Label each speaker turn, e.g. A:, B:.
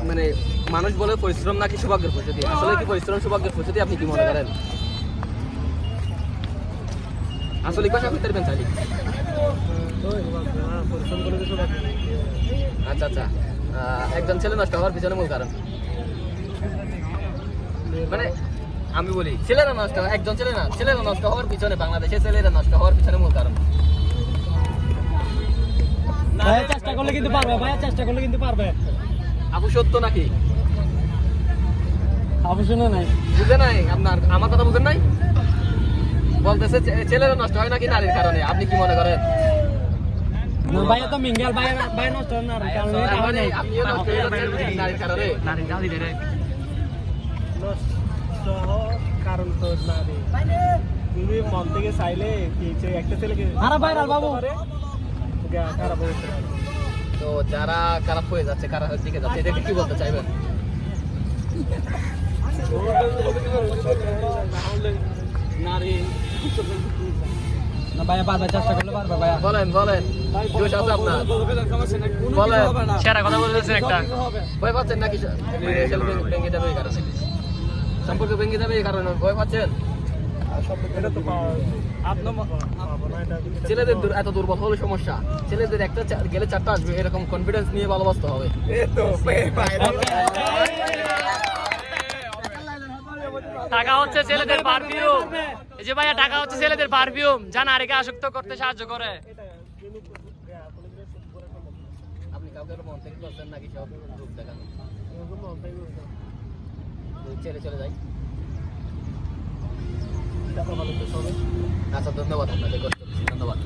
A: মানে মানুষ বলে পরিশ্রম নাকি সৌভাগ্যের প্রতিশ্রুতি, আসলে কি পরিশ্রম সৌভাগ্যের প্রতিশ্রুতি? আপনি কি মনে করেন? আসলে কথা কইতে পারবেন চাইলে? আচ্ছা আচ্ছা, একজন ছেলে নষ্ট হওয়ার পিছনে মূল কারণ মানে আমি বলি ছেলেরা নষ্ট, একজন ছেলে না, ছেলেরা নষ্ট হওয়ার পিছনে, বাংলাদেশের ছেলেরা নষ্ট হওয়ার পিছনে মূল কারণ।
B: ভাইয়া চেষ্টা করলে কিন্তু পারবে, ভাইয়া চেষ্টা করলে কিন্তু পারবে।
A: আপু সত্য নাকি?
B: আপু শুনে নাই,
A: বুঝে নাই আপনার আমার কথা, বুঝেন নাই? বলতেছে ছেলেরা নষ্ট হয় নাকি নারীর কারণে, আপনি কি মনে করেন?
B: ভাইয়া তো মিঙ্গেল, ভাইয়া ভাইয়া নষ্ট হয় নারীর কারণে,
A: মানে আপনিও নষ্ট হয়ে যাচ্ছেন নারীর কারণে।
B: নারীর গালি দেয় কারণ তো নারী। তুমি মন থেকে চাইলে কি একটা ছেলেকে আরে ভাইরাল বাবু খারাপ হয়ে যাচ্ছে,
A: তো যারা খারাপ হয়ে যাচ্ছে, খারাপ দিকে যাচ্ছে, এটাকে কি বলতে চাইবেন?
B: নারী না ভাইয়া পারবে, চেষ্টা করলে পারবে ভাইয়া।
A: বলেন বলেন, জোশ আছে আপনার, বলেন।
B: সেরা কথা বলতেছেন একটা।
A: ভয় পাচ্ছেন নাকি ভেঙে যাবে এই কারণে? সম্পর্ক ভেঙে যাবে এই কারণে ভয় পাচ্ছেন? ছেলেদের এত দুর্বল হলে সমস্যা, ছেলেদের একটা গেলে চারটা আসবে, এরকম কনফিডেন্স নিয়ে ভালোবাসতে হবে।
C: টাকা হচ্ছে ছেলেদের পারফিউম, এই যে ভাইয়া টাকা হচ্ছে ছেলেদের পারফিউম, যা নারীকে আসক্ত করতে সাহায্য করে।
A: আপনি কাউকে মন থেকে করছেন নাকি সব রূপ দেখান? ছেলে চলে যাই। আচ্ছা ধন্যবাদ আপনাকে, ধন্যবাদ।